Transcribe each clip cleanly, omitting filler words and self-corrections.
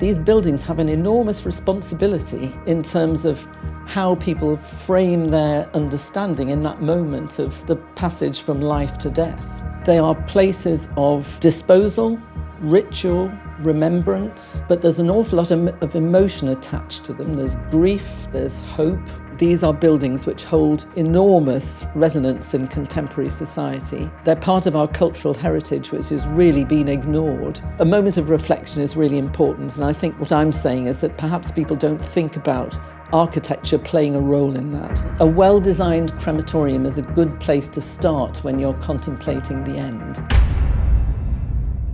These buildings have an enormous responsibility in terms of how people frame their understanding in that moment of the passage from life to death. They are places of disposal, ritual, remembrance, but there's an awful lot of emotion attached to them. There's grief, there's hope. These are buildings which hold enormous resonance in contemporary society. They're part of our cultural heritage, which has really been ignored. A moment of reflection is really important, and I think what I'm saying is that perhaps people don't think about architecture playing a role in that. A well-designed crematorium is a good place to start when you're contemplating the end.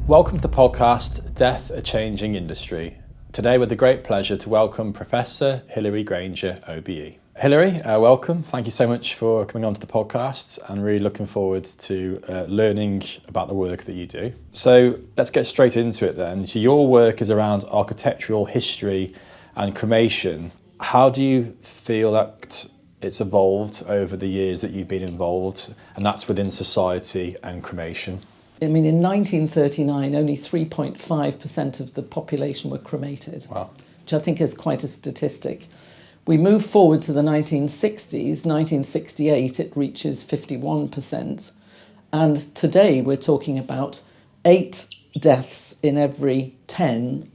Welcome to the podcast, Death, a Changing Industry. Today with the great pleasure to welcome Professor Hilary Grainger OBE. Hilary, welcome. Thank you so much for coming onto the podcast and really looking forward to learning about the work that you do. So let's get straight into it then. So your work is around architectural history and cremation. How do you feel that it's evolved over the years that you've been involved, and that's within society and cremation? I mean, in 1939, only 3.5% of the population were cremated, Wow. Which I think is quite a statistic. We move forward to the 1960s, 1968, it reaches 51%. And today we're talking about 8 deaths in every 10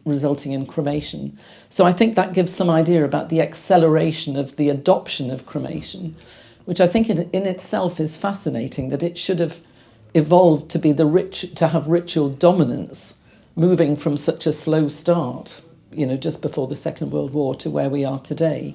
resulting in cremation. So I think that gives some idea about the acceleration of the adoption of cremation, which I think in itself is fascinating, that it should have evolved to be to have ritual dominance, moving from such a slow start, just before the Second World War, to where we are today.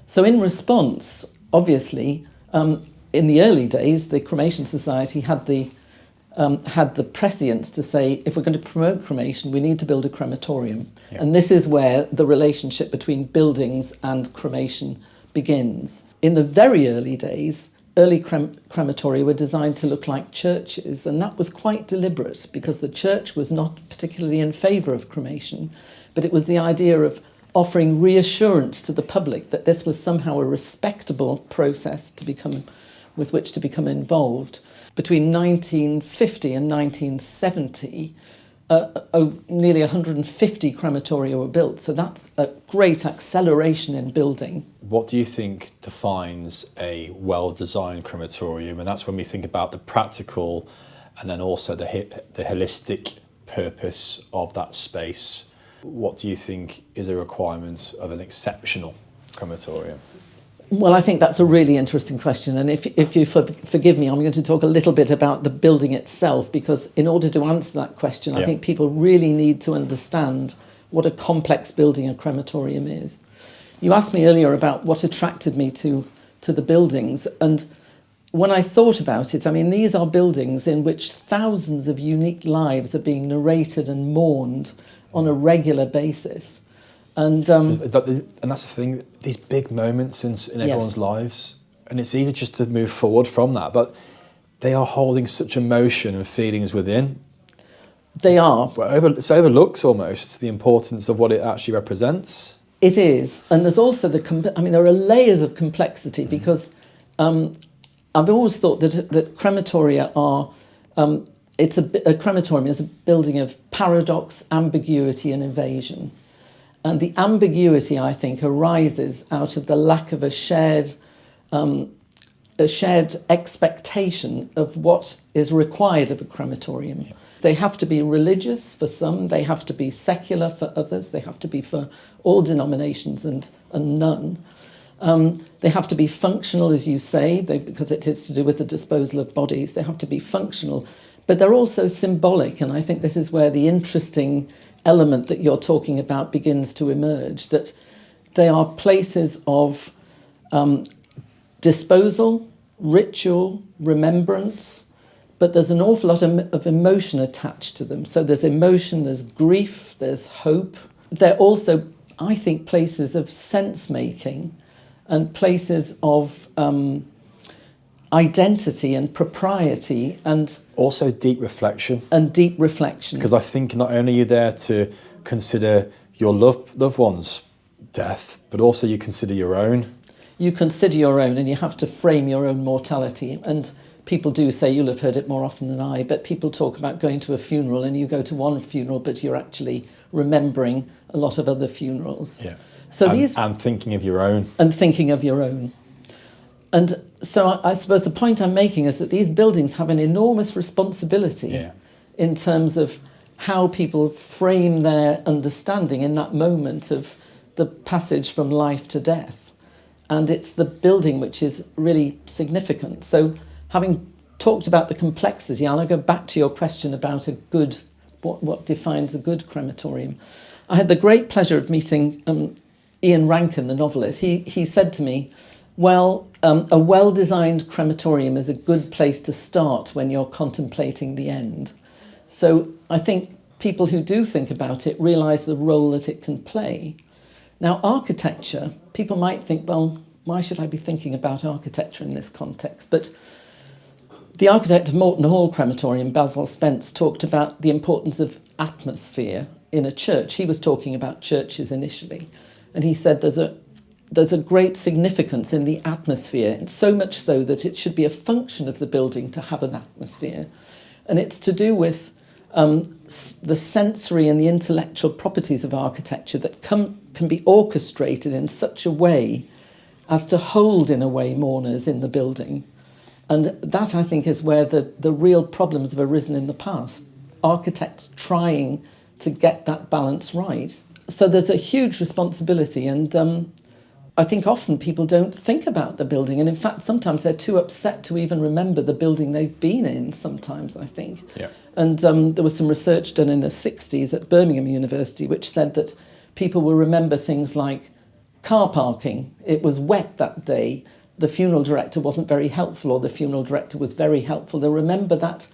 So in response, obviously, in the early days, the Cremation Society had the prescience to say, if we're going to promote cremation, we need to build a crematorium. Yeah. And this is where the relationship between buildings and cremation begins. In the very early days, early crematoria were designed to look like churches, and that was quite deliberate because the church was not particularly in favour of cremation, but it was the idea of offering reassurance to the public that this was somehow a respectable process with which to become involved. Between 1950 and 1970, nearly 150 crematoria were built, so that's a great acceleration in building. What do you think defines a well-designed crematorium? And that's when we think about the practical and then also the holistic purpose of that space. What do you think is a requirement of an exceptional crematorium? Well, I think that's a really interesting question, and if you forgive me, I'm going to talk a little bit about the building itself, because in order to answer that question, I think people really need to understand what a complex building a crematorium is. You asked me earlier about what attracted me to the buildings, and when I thought about it, I mean, these are buildings in which thousands of unique lives are being narrated and mourned on a regular basis. And that's the thing, these big moments in everyone's lives, and it's easy just to move forward from that, but they are holding such emotion and feelings within. They are. It's overlooked almost, the importance of what it actually represents. It is, and there's also there are layers of complexity, because I've always thought that crematoria are, a crematorium is a building of paradox, ambiguity and evasion. And the ambiguity, I think, arises out of the lack of a shared expectation of what is required of a crematorium. Yeah. They have to be religious for some, they have to be secular for others, they have to be for all denominations and none. They have to be functional, as you say, because it is to do with the disposal of bodies. They have to be functional, but they're also symbolic, and I think this is where the interesting element that you're talking about begins to emerge, that they are places of disposal, ritual, remembrance, but there's an awful lot of emotion attached to them. So there's emotion, there's grief, there's hope. They're also, I think, places of sense-making and places of identity and propriety, and also deep reflection. Because I think not only are you there to consider your loved one's death, but also you consider your own. You consider your own, and you have to frame your own mortality. And people do say, you'll have heard it more often than I, but people talk about going to a funeral and you go to one funeral, but you're actually remembering a lot of other funerals. Yeah. So and thinking of your own. And thinking of your own. And so I suppose the point I'm making is that these buildings have an enormous responsibility in terms of how people frame their understanding in that moment of the passage from life to death. And it's the building which is really significant. So having talked about the complexity, I'll go back to your question about a good, what defines a good crematorium. I had the great pleasure of meeting Ian Rankin, the novelist. He said to me, well, a well-designed crematorium is a good place to start when you're contemplating the end. So I think people who do think about it realise the role that it can play. Now, architecture, people might think, well, why should I be thinking about architecture in this context? But the architect of Morton Hall Crematorium, Basil Spence, talked about the importance of atmosphere in a church. He was talking about churches initially, and he said there's a great significance in the atmosphere, and so much so that it should be a function of the building to have an atmosphere. And it's to do with the sensory and the intellectual properties of architecture that can be orchestrated in such a way as to hold, in a way, mourners in the building. And that, I think, is where the real problems have arisen in the past. Architects trying to get that balance right. So there's a huge responsibility, and I think often people don't think about the building, and in fact sometimes they're too upset to even remember the building they've been in sometimes, I think. Yeah. And there was some research done in the 60s at Birmingham University which said that people will remember things like car parking. It was wet that day, the funeral director wasn't very helpful, or the funeral director was very helpful. They'll remember that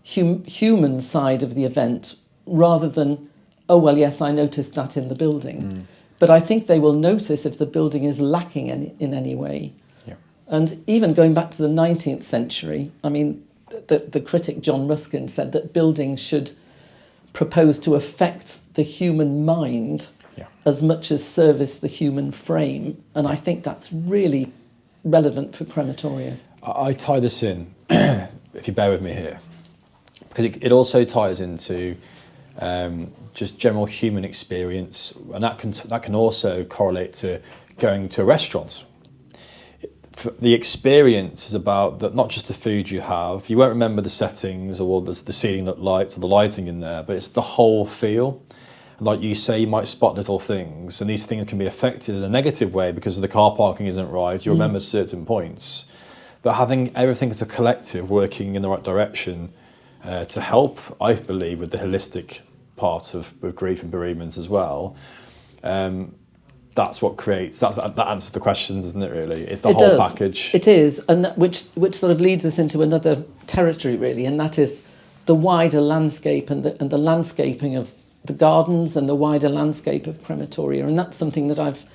human side of the event rather than, oh, well, yes, I noticed that in the building. But I think they will notice if the building is lacking in any way. Yeah. And even going back to the 19th century, I mean, the critic John Ruskin said that buildings should propose to affect the human mind as much as service the human frame. And I think that's really relevant for crematoria. I tie this in, if you bear with me here, because it also ties into just general human experience, and that can also correlate to going to a restaurant. The experience is about not just the food you have. You won't remember the settings or the ceiling lights or the lighting in there, but it's the whole feel. And like you say, you might spot little things, and these things can be affected in a negative way because the car parking isn't right. You remember certain points, but having everything as a collective working in the right direction to help, I believe, with the holistic part of grief and bereavement as well. That's what creates, that answers the question, doesn't it, really? It's the whole package. It is, and which sort of leads us into another territory, really, and that is the wider landscape and the landscaping of the gardens and the wider landscape of crematoria. And that's something that I've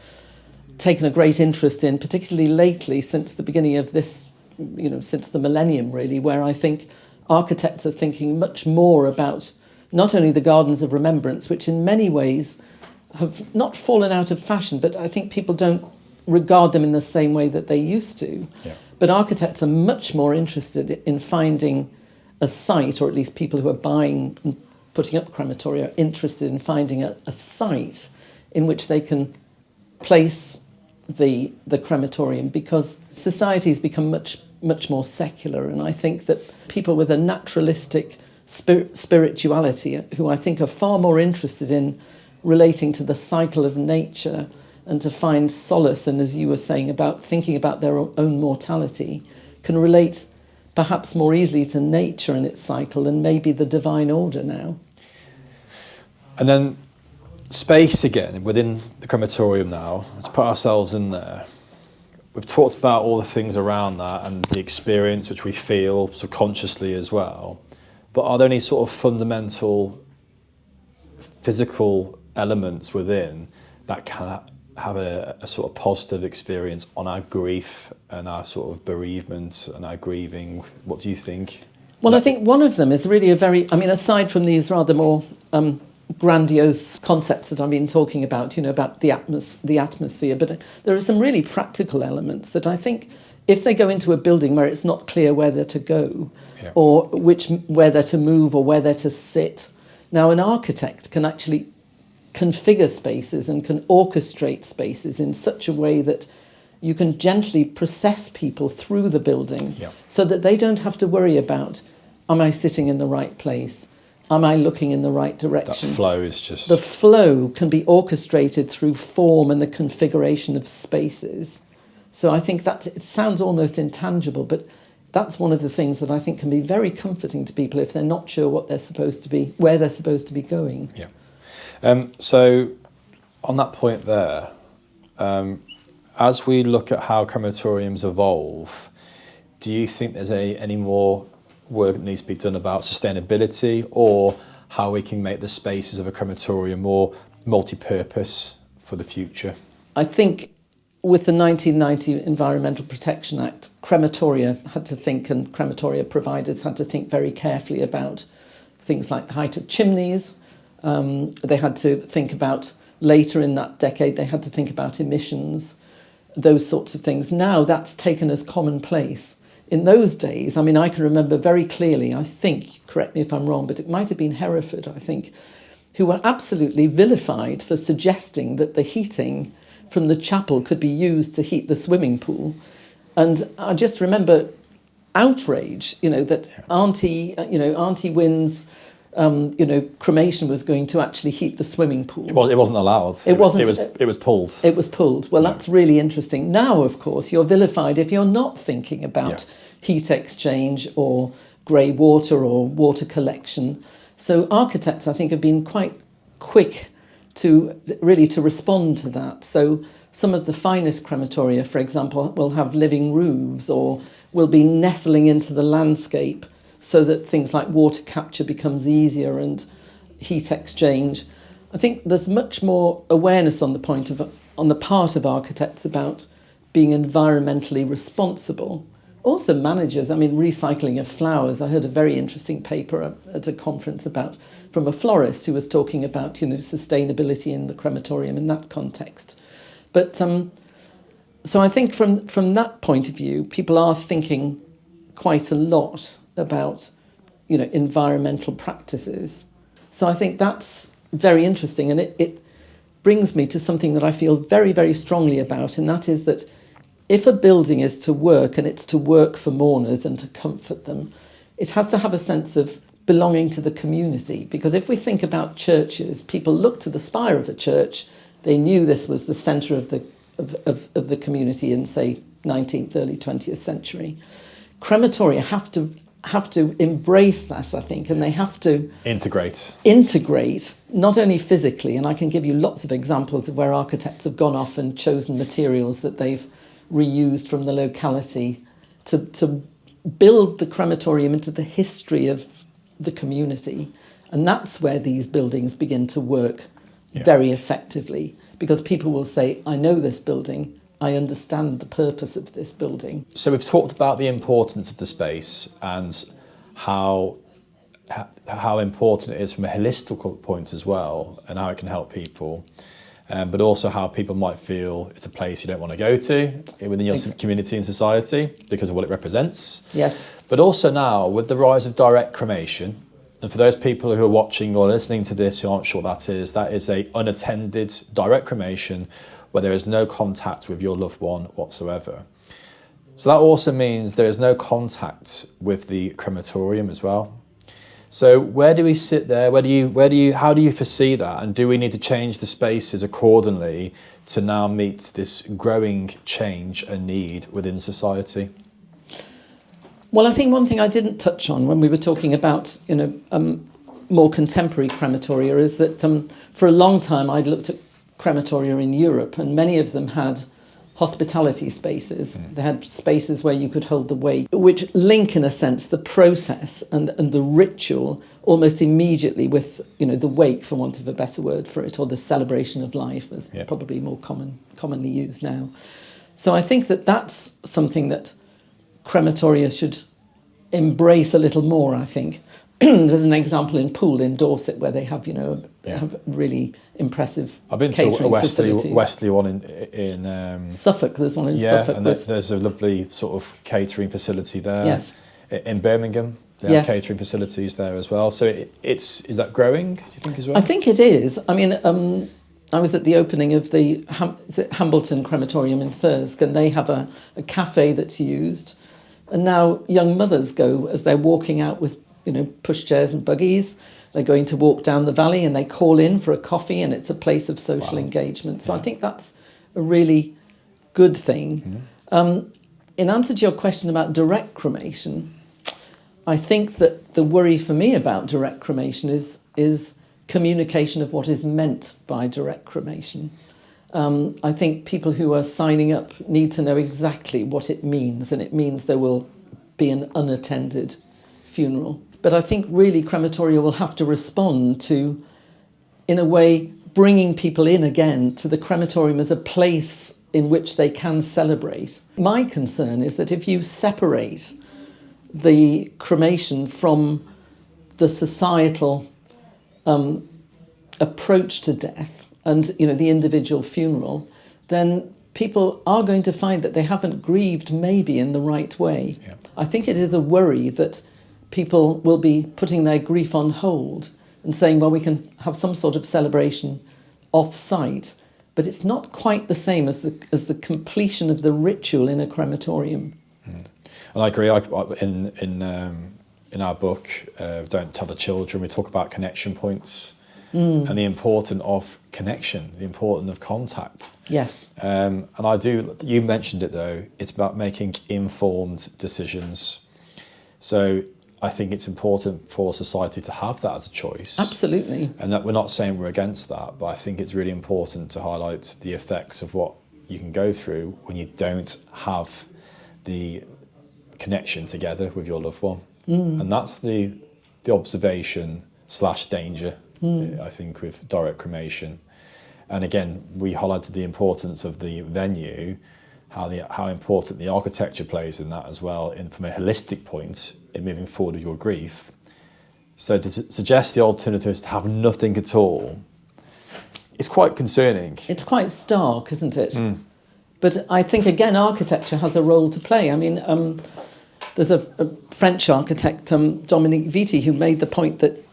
taken a great interest in, particularly lately, since the beginning of this, since the millennium, really, where I think architects are thinking much more about not only the gardens of remembrance, which in many ways have not fallen out of fashion, but I think people don't regard them in the same way that they used to. Yeah. But architects are much more interested in finding a site, or at least people who are buying and putting up crematoria are interested in finding a site in which they can place the crematorium, because society's become much more secular, and I think that people with a naturalistic spirituality, who I think are far more interested in relating to the cycle of nature and to find solace, and as you were saying about thinking about their own mortality, can relate perhaps more easily to nature and its cycle than maybe the divine order now. And then space again within the crematorium now. Let's put ourselves in there. We've talked about all the things around that and the experience which we feel subconsciously as well. But are there any sort of fundamental physical elements within that can have a sort of positive experience on our grief and our sort of bereavement and our grieving? What do you think? Well, I think one of them is really aside from these rather more grandiose concepts that I've been talking about, about the atmosphere, but there are some really practical elements that I think if they go into a building where it's not clear where they're to go, Yeah. or where they're to move or where they're to sit. Now, an architect can actually configure spaces and can orchestrate spaces in such a way that you can gently process people through the building, Yeah. so that they don't have to worry about, am I sitting in the right place? Am I looking in the right That direction? flow is just... The flow can be orchestrated through form and the configuration of spaces. So I think that it sounds almost intangible, but that's one of the things that I think can be very comforting to people if they're not sure what they're supposed to be, where they're supposed to be going. Yeah. So on that point there, as we look at how crematoriums evolve, do you think there's any more work that needs to be done about sustainability, or how we can make the spaces of a crematorium more multi-purpose for the future? I think with the 1990 Environmental Protection Act, crematoria had to think, and crematoria providers had to think very carefully about things like the height of chimneys. They had to think about, later in that decade, they had to think about emissions, those sorts of things. Now that's taken as commonplace. In those days, I mean, I can remember very clearly, I think, correct me if I'm wrong, but it might have been Hereford, I think, who were absolutely vilified for suggesting that the heating from the chapel could be used to heat the swimming pool. And I just remember outrage, that Auntie Wynn's, cremation was going to actually heat the swimming pool. Well, it wasn't allowed. It wasn't. It was pulled. It was pulled. Well, that's really interesting. Now, of course, you're vilified if you're not thinking about heat exchange or grey water or water collection. So architects, I think, have been quite quick to respond to that. So some of the finest crematoria, for example, will have living roofs or will be nestling into the landscape, so that things like water capture becomes easier and heat exchange. I think there's much more awareness on the part of architects about being environmentally responsible. Also managers, I mean, recycling of flowers. I heard a very interesting paper at a conference from a florist who was talking about, sustainability in the crematorium in that context. But so I think from that point of view, people are thinking quite a lot about, environmental practices. So I think that's very interesting, and it brings me to something that I feel very, very strongly about, and that is that if a building is to work, and it's to work for mourners and to comfort them, it has to have a sense of belonging to the community. Because if we think about churches, people look to the spire of a church, they knew this was the centre of the community in, say, 19th, early 20th century. Crematoria have to embrace that, I think, and they have to integrate, not only physically, and I can give you lots of examples of where architects have gone off and chosen materials that they've reused from the locality to build the crematorium into the history of the community. And that's where these buildings begin to work very effectively, because people will say, I know this building, I understand the purpose of this building. So we've talked about the importance of the space and how important it is from a holistic point as well, and how it can help people, but also how people might feel it's a place you don't want to go to within your community and society because of what it represents. Yes. But also now, with the rise of direct cremation, and for those people who are watching or listening to this who aren't sure what that is a unattended direct cremation where there is no contact with your loved one whatsoever. So that also means there is no contact with the crematorium as well. So where do we sit there? How do you foresee that? And do we need to change the spaces accordingly to now meet this growing change and need within society? Well, I think one thing I didn't touch on when we were talking about, more contemporary crematoria is that for a long time I'd looked at crematoria in Europe, and many of them had hospitality spaces. They had spaces where you could hold the wake, which link, in a sense, the process and the ritual almost immediately with, the wake, for want of a better word for it, or the celebration of life, as probably more commonly used now. So I think that that's something that crematoria should embrace a little more, I think. there's an example in Poole in Dorset where they have, have really impressive I've been catering to a facilities. Wesley one in Suffolk. There's one in Suffolk. And there's a lovely sort of catering facility there. Yes. In Birmingham, they have catering facilities there as well. So is that growing, do you think, as well? I think it is. I mean, I was at the opening of the Hambleton crematorium in Thirsk, and they have a cafe that's used. And now young mothers go, as they're walking out with, pushchairs and buggies, they're going to walk down the valley and they call in for a coffee, and it's a place of social engagement. So I think that's a really good thing. Mm-hmm. In answer to your question about direct cremation, I think that the worry for me about direct cremation is communication of what is meant by direct cremation. I think people who are signing up need to know exactly what it means, and it means there will be an unattended funeral. But I think really crematoria will have to respond to, in a way, bringing people in again to the crematorium as a place in which they can celebrate. My concern is that if you separate the cremation from the societal approach to death and the individual funeral, then people are going to find that they haven't grieved maybe in the right way. Yeah. I think it is a worry that people will be putting their grief on hold and saying, well, we can have some sort of celebration off-site, but it's not quite the same as the completion of the ritual in a crematorium. Mm. And I agree. In our book, Don't Tell the Children, we talk about connection points and the importance of connection, the importance of contact. Yes. And you mentioned it though, it's about making informed decisions. So I think it's important for society to have that as a choice. Absolutely. And that we're not saying we're against that, but I think it's really important to highlight the effects of what you can go through when you don't have the connection together with your loved one. And that's the observation/danger, I think, with direct cremation. And again, we highlighted the importance of the venue, how important the architecture plays in that as well, and from a holistic point in moving forward with your grief. So to suggest the alternative is to have nothing at all, it's quite concerning. It's quite stark, isn't it? But I think, again, architecture has a role to play. I mean, there's a French architect, Dominique Vitti, who made the point that,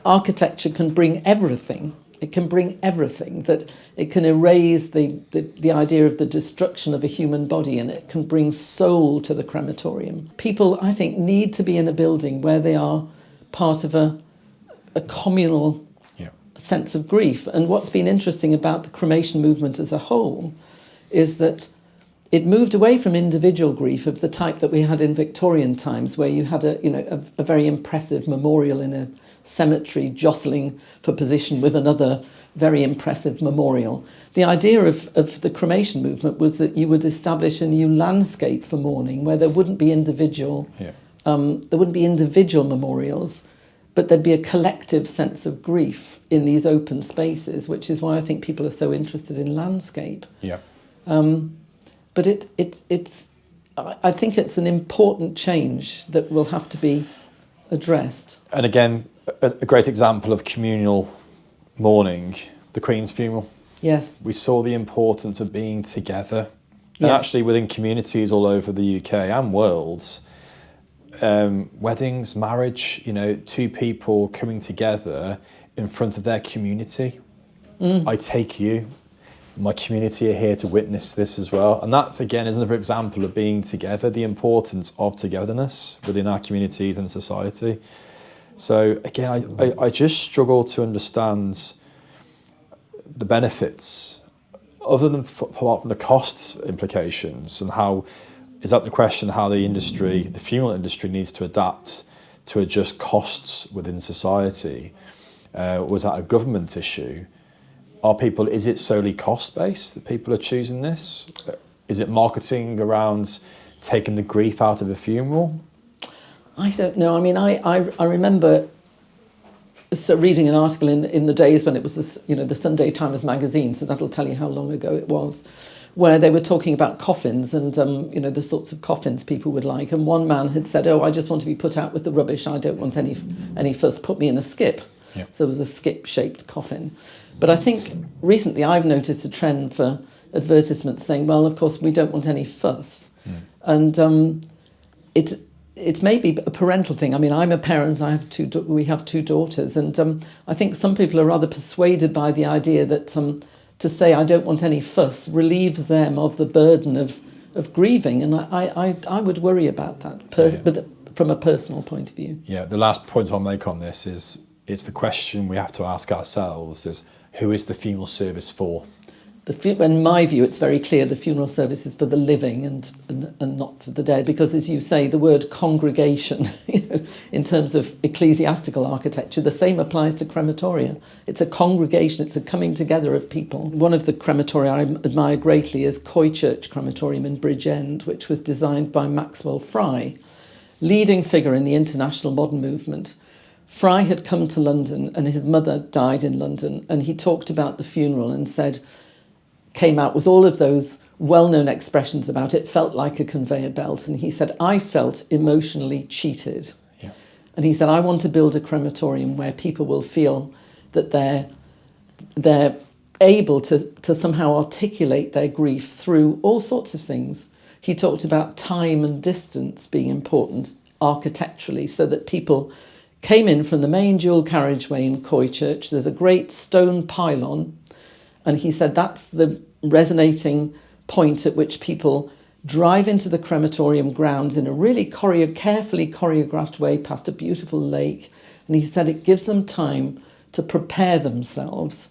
architecture can bring everything. It can bring everything, that it can erase the idea of the destruction of a human body, and it can bring soul to the crematorium. People, I think, need to be in a building where they are part of a communal sense of grief. And what's been interesting about the cremation movement as a whole is that it moved away from individual grief of the type that we had in Victorian times, where you had a very impressive memorial in a cemetery jostling for position with another very impressive memorial. The idea of the cremation movement was that you would establish a new landscape for mourning where there wouldn't be individual memorials, but there'd be a collective sense of grief in these open spaces, which is why I think people are so interested in landscape. Yeah. But I think it's an important change that will have to be addressed. And again, a great example of communal mourning, the Queen's funeral. Yes. We saw the importance of being together. And actually within communities all over the UK and worlds, weddings, marriage, two people coming together in front of their community. I take you. My community are here to witness this as well. And that's, again, is another example of being together, the importance of togetherness within our communities and society. So, again, I just struggle to understand the benefits, other than apart from the cost implications, and how, is that the question, how the industry, the funeral industry needs to adapt to adjust costs within society? Was that a government issue? Is it solely cost-based that people are choosing this? Is it marketing around taking the grief out of a funeral? I don't know. I mean, I remember so reading an article in the days when it was the Sunday Times magazine, so that'll tell you how long ago it was, where they were talking about coffins and the sorts of coffins people would like. And one man had said, "Oh, I just want to be put out with the rubbish. I don't want any fuss. Put me in a skip." Yeah. So it was a skip-shaped coffin. But I think recently I've noticed a trend for advertisements saying, "Well, of course we don't want any fuss," and it may be a parental thing. I mean, I'm a parent. We have two daughters, and I think some people are rather persuaded by the idea that to say "I don't want any fuss" relieves them of the burden of grieving, and I would worry about that, but from a personal point of view. Yeah, the last point I'll make on this is it's the question we have to ask ourselves: is who is the funeral service for? In my view, it's very clear the funeral service is for the living and not for the dead, because, as you say, the word congregation, in terms of ecclesiastical architecture, the same applies to crematoria. It's a congregation, it's a coming together of people. One of the crematoria I admire greatly is Coy Church Crematorium in Bridgend, which was designed by Maxwell Fry, leading figure in the international modern movement. Fry had come to London and his mother died in London, and he talked about the funeral and came out with all of those well-known expressions about it felt like a conveyor belt. And he said, "I felt emotionally cheated." Yeah. And he said, "I want to build a crematorium where people will feel that they're able to somehow articulate their grief through all sorts of things." He talked about time and distance being important architecturally, so that people came in from the main dual carriageway in Coy Church. There's a great stone pylon, and he said that's the resonating point at which people drive into the crematorium grounds in a really carefully choreographed way past a beautiful lake. And he said it gives them time to prepare themselves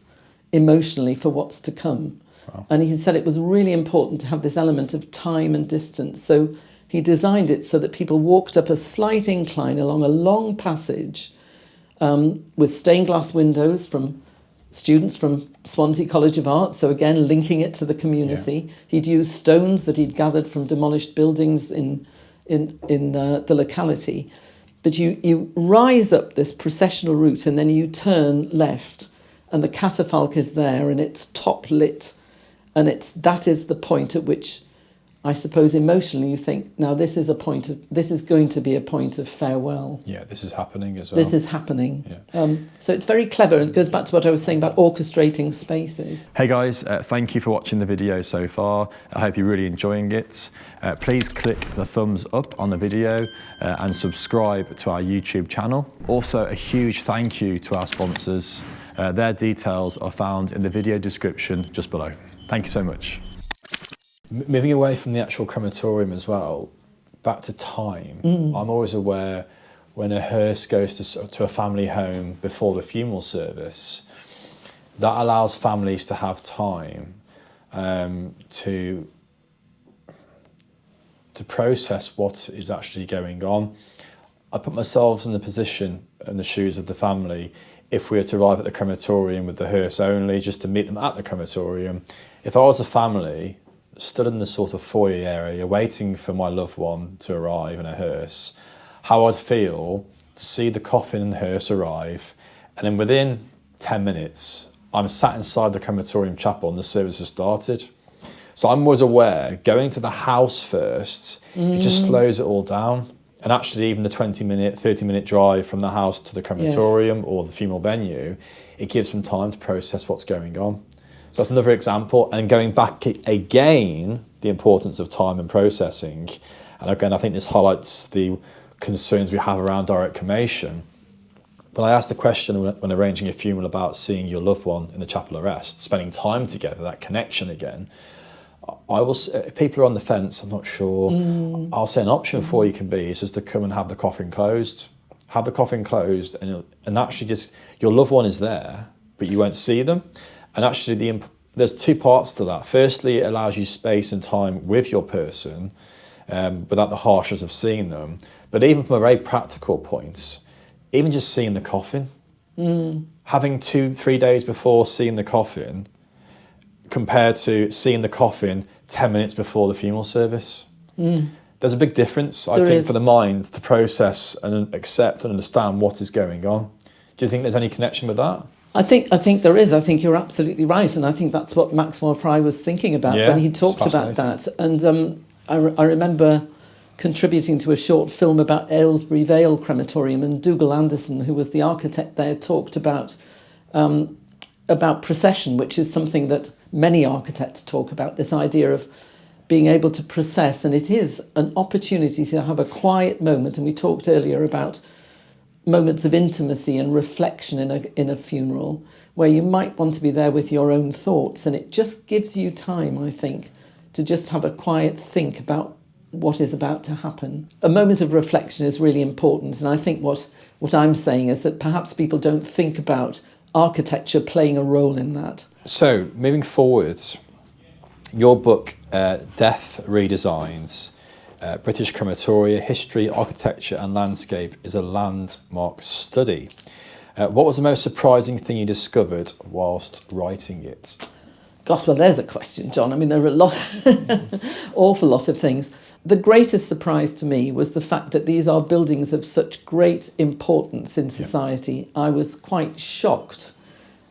emotionally for what's to come. Wow. And he said it was really important to have this element of time and distance. So he designed it so that people walked up a slight incline along a long passage with stained glass windows from students from Swansea College of Art, so again linking it to the community. Yeah. He'd used stones that he'd gathered from demolished buildings in the locality. But you rise up this processional route and then you turn left, and the catafalque is there and it's top lit, and that is the point at which, I suppose, emotionally you think, now this is going to be a point of farewell. Yeah, this is happening as well. This is happening. Yeah. So it's very clever, and it goes back to what I was saying about orchestrating spaces. Hey guys, thank you for watching the video so far. I hope you're really enjoying it. Please click the thumbs up on the video and subscribe to our YouTube channel. Also, a huge thank you to our sponsors. Their details are found in the video description just below. Thank you so much. Moving away from the actual crematorium as well, back to time, I'm always aware when a hearse goes to a family home before the funeral service, that allows families to have time to process what is actually going on. I put myself in the position and the shoes of the family if we were to arrive at the crematorium with the hearse only, just to meet them at the crematorium. If I was a family stood in the sort of foyer area waiting for my loved one to arrive in a hearse, how I'd feel to see the coffin and hearse arrive, and then within 10 minutes I'm sat inside the crematorium chapel and the service has started. So I'm always aware, going to the house first, it just slows it all down. And actually even the 20-minute, 30-minute drive from the house to the crematorium or the funeral venue, it gives them time to process what's going on. So that's another example. And going back again, the importance of time and processing. And again, I think this highlights the concerns we have around direct cremation. When I asked the question when arranging a funeral about seeing your loved one in the chapel of rest, spending time together, that connection again, if people are on the fence, I'm not sure, I'll say an option for you can be is just to come and have the coffin closed. Have the coffin closed and actually just, your loved one is there, but you won't see them. And actually there's two parts to that. Firstly, it allows you space and time with your person without the harshness of seeing them. But even from a very practical point, even just seeing the coffin, having 2-3 days before seeing the coffin compared to seeing the coffin 10 minutes before the funeral service. There's a big difference, I think, for the mind to process and accept and understand what is going on. Do you think there's any connection with that? I think there is. I think you're absolutely right, and I think that's what Maxwell Fry was thinking about when he talked about that. And I remember contributing to a short film about Aylesbury Vale Crematorium, and Dougal Anderson, who was the architect there, talked about procession, which is something that many architects talk about, this idea of being able to process, and it is an opportunity to have a quiet moment. And we talked earlier about moments of intimacy and reflection in a funeral, where you might want to be there with your own thoughts, and it just gives you time, I think, to just have a quiet think about what is about to happen. A moment of reflection is really important, and I think what I'm saying is that perhaps people don't think about architecture playing a role in that. So, moving forwards, your book, Death Redesigns, British Crematoria, History, Architecture and Landscape, is a landmark study. What was the most surprising thing you discovered whilst writing it? Gosh, well, there's a question, John. I mean, there are awful lot of things. The greatest surprise to me was the fact that these are buildings of such great importance in society. I was quite shocked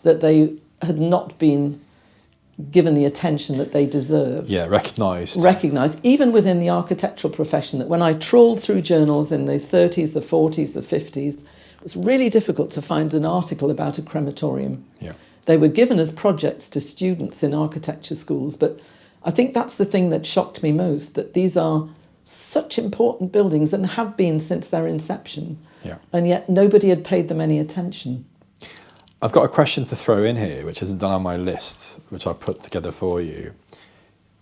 that they had not been given the attention that they deserved. Yeah, recognised. Recognised, even within the architectural profession, that when I trawled through journals in the 30s, the 40s, the 50s, it was really difficult to find an article about a crematorium. Yeah. They were given as projects to students in architecture schools, but I think that's the thing that shocked me most, that these are such important buildings and have been since their inception, and yet nobody had paid them any attention. I've got a question to throw in here, which isn't done on my list, which I put together for you.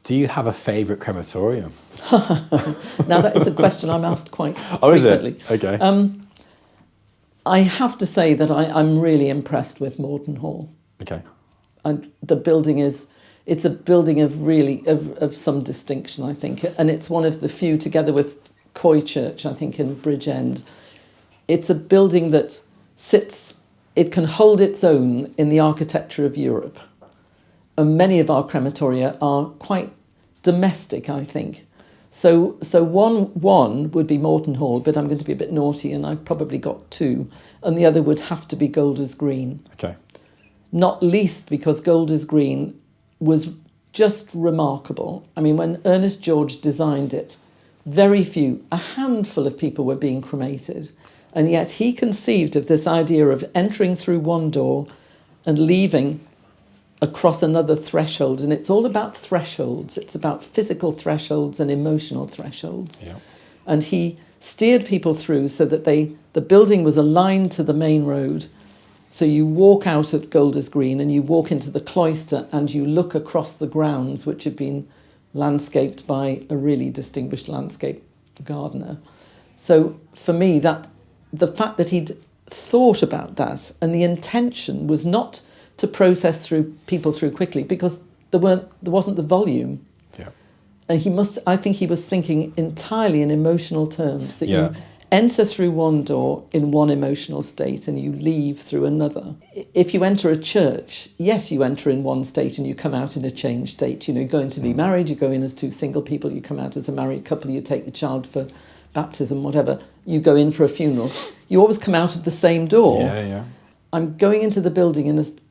Do you have a favourite crematorium? Now, that is a question I'm asked quite frequently. Oh, is it? Okay. I have to say that I'm really impressed with Morden Hall. Okay. And the building it's a building of some distinction, I think, and it's one of the few, together with Coy Church, I think, in Bridgend. It's a building that it can hold its own in the architecture of Europe. And many of our crematoria are quite domestic, I think. So one would be Morden Hall, but I'm going to be a bit naughty, and I've probably got two. And the other would have to be Golders Green. Okay. Not least because Golders Green was just remarkable. I mean, when Ernest George designed it, a handful of people were being cremated. And yet he conceived of this idea of entering through one door and leaving across another threshold. And it's all about thresholds. It's about physical thresholds and emotional thresholds. Yeah. And he steered people through so that the building was aligned to the main road. So you walk out at Golders Green and you walk into the cloister and you look across the grounds, which had been landscaped by a really distinguished landscape gardener. So for me, the fact that he'd thought about that, and the intention was not to process people through quickly, because there wasn't the volume. Yeah. And I think he was thinking entirely in emotional terms, that you enter through one door in one emotional state and you leave through another. If you enter a church, yes, you enter in one state and you come out in a changed state. You know, you're going to be married, you go in as two single people, you come out as a married couple, you take the child for baptism, whatever, you go in for a funeral. You always come out of the same door. Yeah. I'm going into the building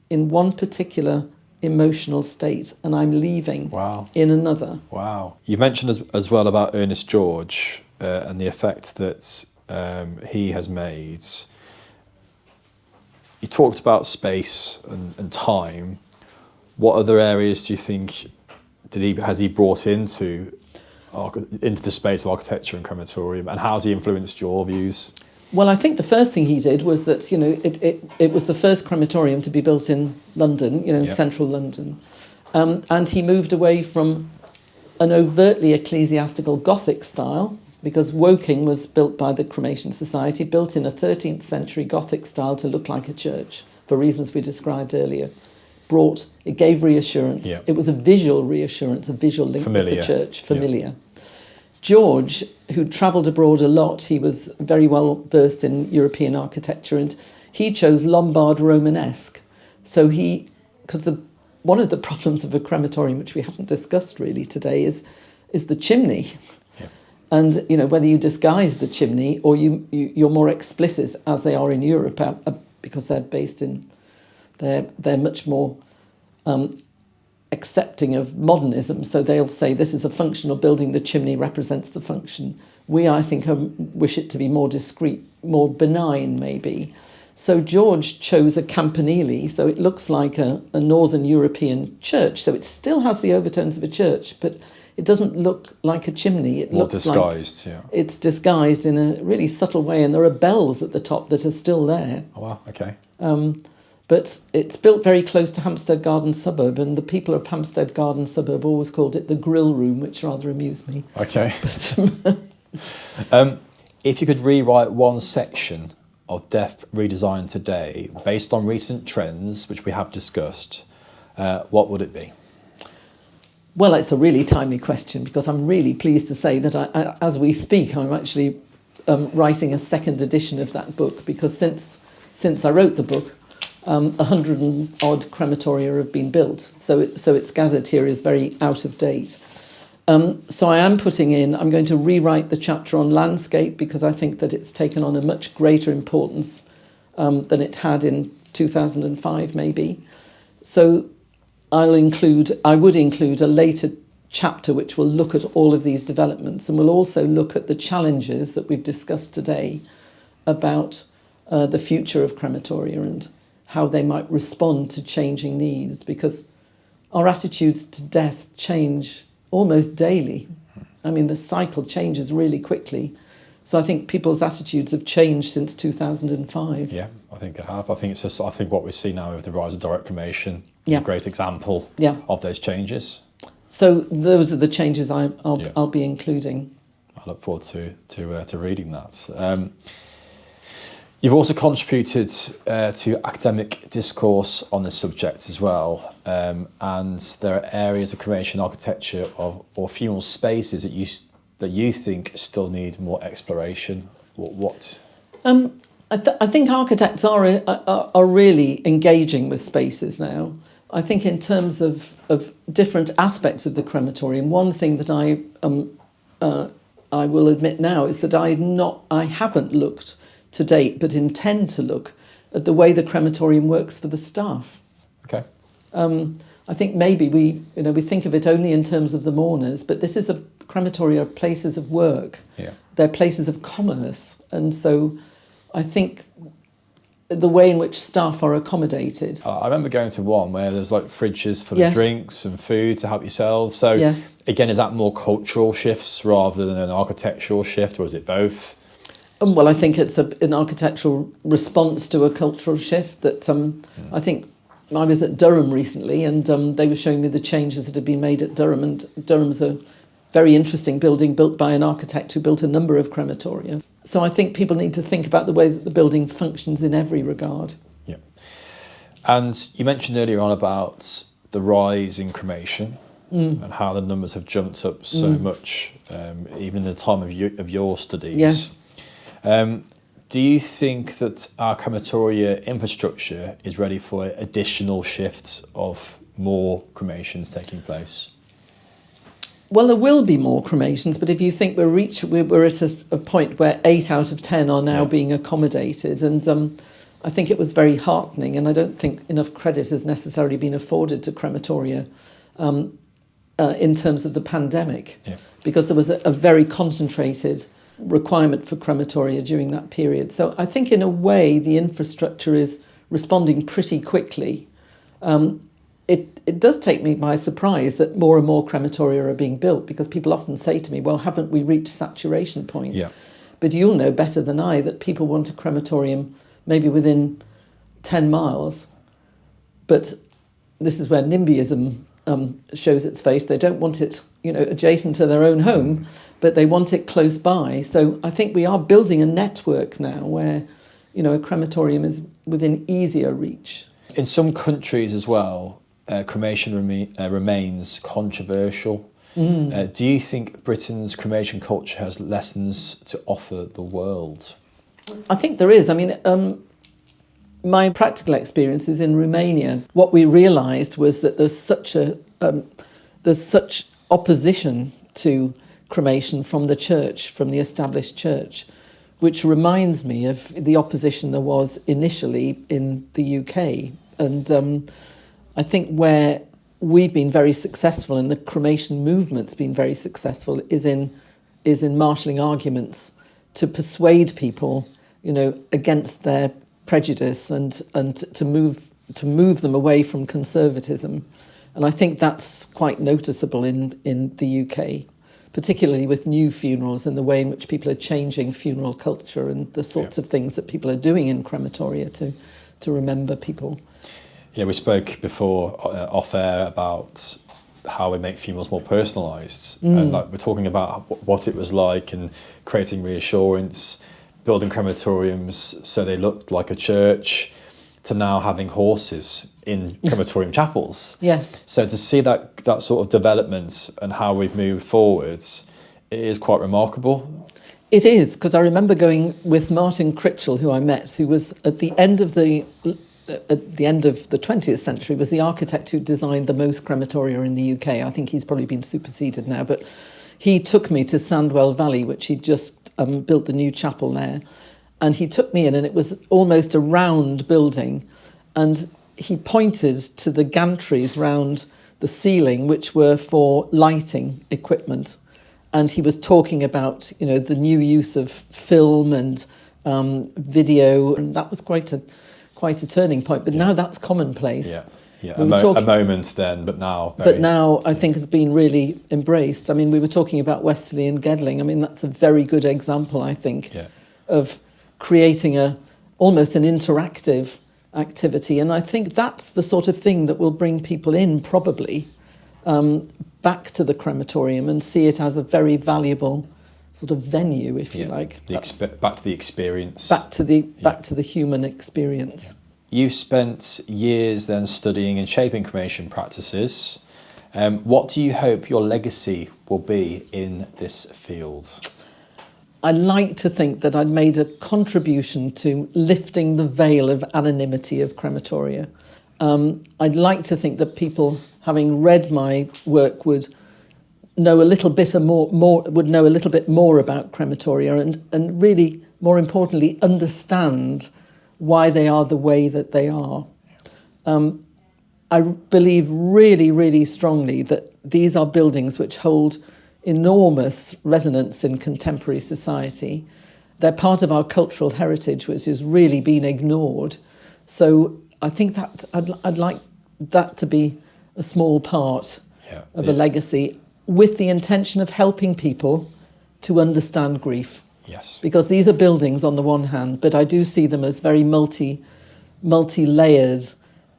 in one particular emotional state, and I'm leaving in another. Wow. You mentioned as well about Ernest George and the effect that he has made. You talked about space and time. What other areas do you think has he brought into the space of architecture and crematorium, and how has he influenced your views? Well, I think the first thing he did was that, you know, it was the first crematorium to be built in London, you know, in central London. And he moved away from an overtly ecclesiastical Gothic style, because Woking was built by the Cremation Society, built in a 13th century Gothic style to look like a church, for reasons we described earlier. It gave reassurance. Yeah. It was a visual reassurance, a visual link with the church, familiar. Yeah. George, who travelled abroad a lot, he was very well versed in European architecture, and he chose Lombard Romanesque. So because one of the problems of a crematorium, which we haven't discussed really today, is the chimney. Yeah. And, you know, whether you disguise the chimney or you're more explicit, as they are in Europe, because they're much more accepting of modernism. So they'll say this is a functional building, the chimney represents the function. We, I think, wish it to be more discreet, more benign maybe. So George chose a campanile, so it looks like a Northern European church. So it still has the overtones of a church, but it doesn't look like a chimney. It more looks disguised, like it's disguised in a really subtle way, and there are bells at the top that are still there. Oh, wow, okay. But it's built very close to Hampstead Garden Suburb, and the people of Hampstead Garden Suburb always called it the grill room, which rather amused me. Okay. But, if you could rewrite one section of Deaf redesign today, based on recent trends, which we have discussed, what would it be? Well, it's a really timely question, because I'm really pleased to say that as we speak, I'm actually writing a second edition of that book, because since I wrote the book, 100 and odd crematoria have been built, so its gazetteer is very out of date. So I'm going to rewrite the chapter on landscape, because I think that it's taken on a much greater importance than it had in 2005 maybe. So I would include a later chapter which will look at all of these developments, and will also look at the challenges that we've discussed today about the future of crematoria and how they might respond to changing needs, because our attitudes to death change almost daily. I mean, the cycle changes really quickly. So I think people's attitudes have changed since 2005. Yeah, I think they have. I think what we see now with the rise of direct cremation is a great example of those changes. So those are the changes I'll be including. I look forward to reading that. You've also contributed to academic discourse on this subject as well, and there are areas of cremation architecture or funeral spaces that you think still need more exploration. What? I think architects are really engaging with spaces now. I think in terms of different aspects of the crematorium, one thing that I will admit now is that I haven't looked to date, but intend to look at the way the crematorium works for the staff. Okay. I think maybe we think of it only in terms of the mourners, but this is crematoria are places of work. Yeah. They're places of commerce, and so I think the way in which staff are accommodated. I remember going to one where there's like fridges for the drinks and food to help yourself. So again, is that more cultural shifts rather than an architectural shift, or is it both? Well, I think it's an architectural response to a cultural shift that I think I was at Durham recently, and they were showing me the changes that have been made at Durham, and Durham's a very interesting building built by an architect who built a number of crematoria. So I think people need to think about the way that the building functions in every regard. Yeah. And you mentioned earlier on about the rise in cremation and how the numbers have jumped up so much, even in the time of your studies. Yes. Do you think that our crematoria infrastructure is ready for additional shifts of more cremations taking place? Well, there will be more cremations, but if you think we're at a point where 8 out of 10 are now being accommodated, and I think it was very heartening, and I don't think enough credit has necessarily been afforded to crematoria in terms of the pandemic, because there was a very concentrated requirement for crematoria during that period. So I think in a way the infrastructure is responding pretty quickly. It does take me by surprise that more and more crematoria are being built, because people often say to me, well, haven't we reached saturation point? Yeah. But you'll know better than I that people want a crematorium maybe within 10 miles. But this is where NIMBYism shows its face. They don't want it, adjacent to their own home, but they want it close by. So I think we are building a network now where, a crematorium is within easier reach. In some countries as well, cremation remains controversial. Do you think Britain's cremation culture has lessons to offer the world? I think there is. I mean, my practical experience is in Romania. What we realised was that there's such opposition to cremation from the church, from the established church, which reminds me of the opposition there was initially in the UK. And I think where we've been very successful and the cremation movement's been very successful is in marshalling arguments to persuade people, against their prejudice and to move them away from conservatism. And I think that's quite noticeable in the UK, particularly with new funerals and the way in which people are changing funeral culture and the sorts of things that people are doing in crematoria to remember people. Yeah, we spoke before off air about how we make funerals more personalised, and we're talking about what it was like and creating reassurance, building crematoriums so they looked like a church, to now having horses in crematorium chapels. Yes. So to see that sort of development and how we've moved forwards, it is quite remarkable. It is, because I remember going with Martin Critchell, who I met, who was at the end of the 20th century, was the architect who designed the most crematoria in the UK. I think he's probably been superseded now, but he took me to Sandwell Valley, which he'd just built the new chapel there. And he took me in, and it was almost a round building. And he pointed to the gantries round the ceiling, which were for lighting equipment. And he was talking about, the new use of film and video, and that was quite a turning point. But now that's commonplace. Yeah. A moment then, but now. But now I think has been really embraced. I mean, we were talking about Westerly and Gedling. I mean, that's a very good example, I think, of creating almost an interactive activity. And I think that's the sort of thing that will bring people in, probably, back to the crematorium and see it as a very valuable sort of venue, if you like. Back to the experience. Back to the human experience. Yeah. You spent years then studying and shaping cremation practices. What do you hope your legacy will be in this field? I like to think that I'd made a contribution to lifting the veil of anonymity of crematoria. I'd like to think that people, having read my work, would know a little bit more about crematoria and really, more importantly, understand why they are the way that they are. I believe really, really strongly that these are buildings which hold enormous resonance in contemporary society. They're part of our cultural heritage, which has really been ignored. So I think that I'd like that to be a small part of a legacy, with the intention of helping people to understand grief. Yes. Because these are buildings on the one hand, but I do see them as very multi-layered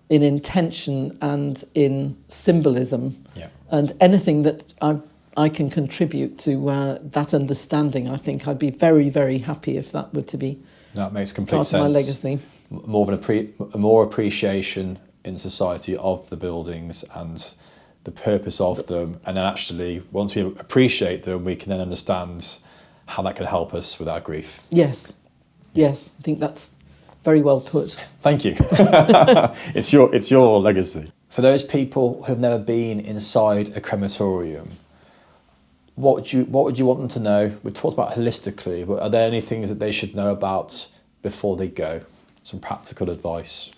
in intention and in symbolism. Yeah. And anything that I can contribute to that understanding, I think I'd be very, very happy if that were to be that makes complete part sense. of my legacy. More appreciation in society of the buildings and the purpose of them, and then actually once we appreciate them, we can then understand how that can help us with our grief. Yes, I think that's very well put. Thank you. It's your legacy. For those people who've never been inside a crematorium, what would you want them to know? We talked about holistically, but are there any things that they should know about before they go? Some practical advice.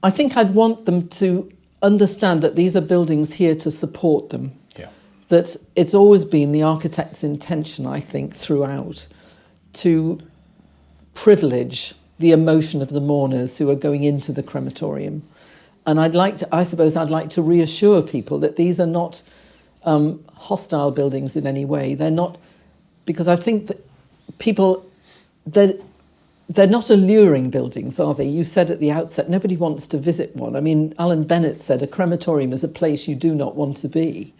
I think I'd want them to understand that these are buildings here to support them. Yeah. That it's always been the architect's intention, I think, throughout, to privilege the emotion of the mourners who are going into the crematorium. And I'd like to reassure people that these are not hostile buildings in any way. They're not, because I think that people, they're not alluring buildings, are they? You said at the outset, nobody wants to visit one. I mean, Alan Bennett said a crematorium is a place you do not want to be.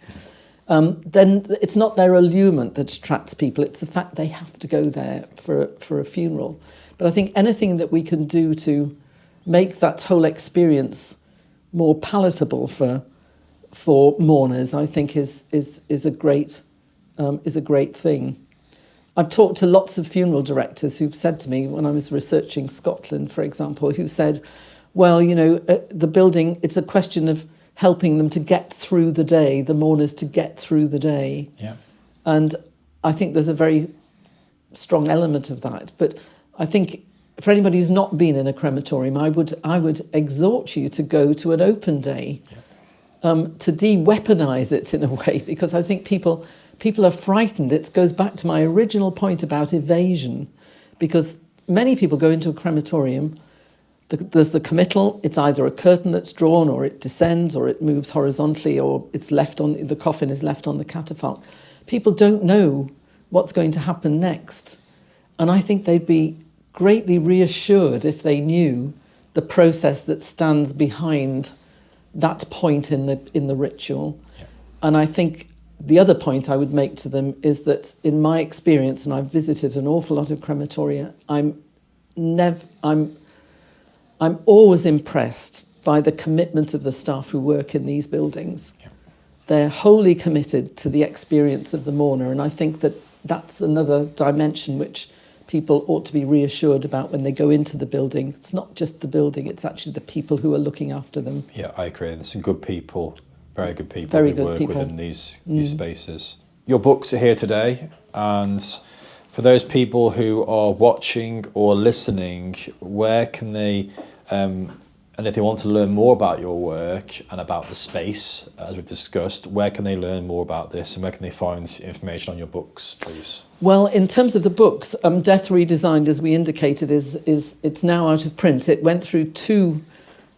Then it's not their allurement that attracts people, it's the fact they have to go there for a funeral. But I think anything that we can do to make that whole experience more palatable for mourners, I think is a great thing. I've talked to lots of funeral directors who've said to me, when I was researching Scotland, for example, who said, well, the building, it's a question of helping them to get through the day, the mourners to get through the day. Yeah. And I think there's a very strong element of that. But I think for anybody who's not been in a crematorium, I would exhort you to go to an open day, to de-weaponize it in a way, because I think people are frightened. It goes back to my original point about evasion, because many people go into a crematorium. There's the committal. It's either a curtain that's drawn, or it descends, or it moves horizontally, or it's left on the coffin is left on the catafalque. People don't know what's going to happen next, and I think they'd be greatly reassured if they knew the process that stands behind that point in the ritual. Yeah. And I think the other point I would make to them is that in my experience, and I've visited an awful lot of crematoria, I'm always impressed by the commitment of the staff who work in these buildings. Yeah. They're wholly committed to the experience of the mourner, and I think that that's another dimension which people ought to be reassured about when they go into the building. It's not just the building, it's actually the people who are looking after them. Yeah, I agree. There's some good people, very good people who work within these spaces. Your books are here today, and for those people who are watching or listening, where can they, and if they want to learn more about your work and about the space, as we've discussed, where can they learn more about this, and where can they find information on your books, please? Well, in terms of the books, Death Redesigned, as we indicated, it's now out of print. It went through two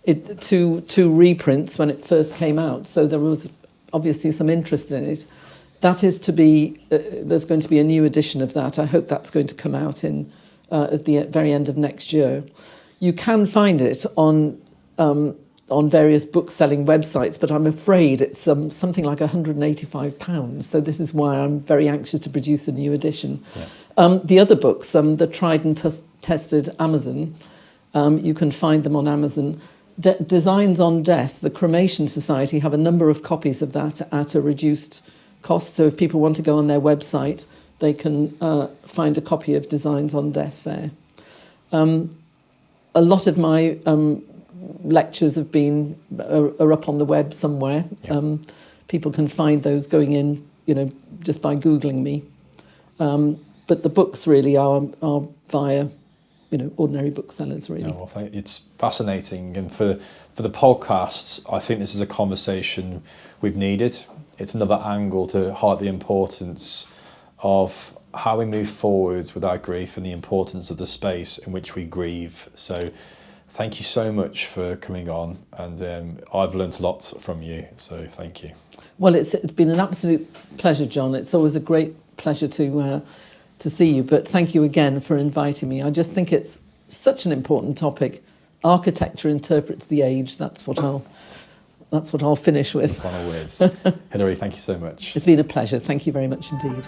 reprints when it first came out, so there was obviously some interest in it. That is to be, there's going to be a new edition of that. I hope that's going to come out at the very end of next year. You can find it on various book-selling websites, but I'm afraid it's something like £185. So this is why I'm very anxious to produce a new edition. Yeah. The other books, the tried and tested Amazon, you can find them on Amazon. Designs on Death, the Cremation Society have a number of copies of that at a reduced cost. So if people want to go on their website, they can find a copy of Designs on Death there. A lot of my lectures have are up on the web somewhere. Yeah. People can find those going in, just by Googling me. But the books really are via, ordinary booksellers, really. Oh, well, it's fascinating. And for the podcasts, I think this is a conversation we've needed. It's another angle to highlight the importance of how we move forward with our grief and the importance of the space in which we grieve. So thank you so much for coming on, and I've learnt a lot from you, so thank you. Well, it's been an absolute pleasure, John. It's always a great pleasure to see you, but thank you again for inviting me. I just think it's such an important topic. Architecture interprets the age. That's what I'll finish with. The final words. Hilary, thank you so much. It's been a pleasure. Thank you very much indeed.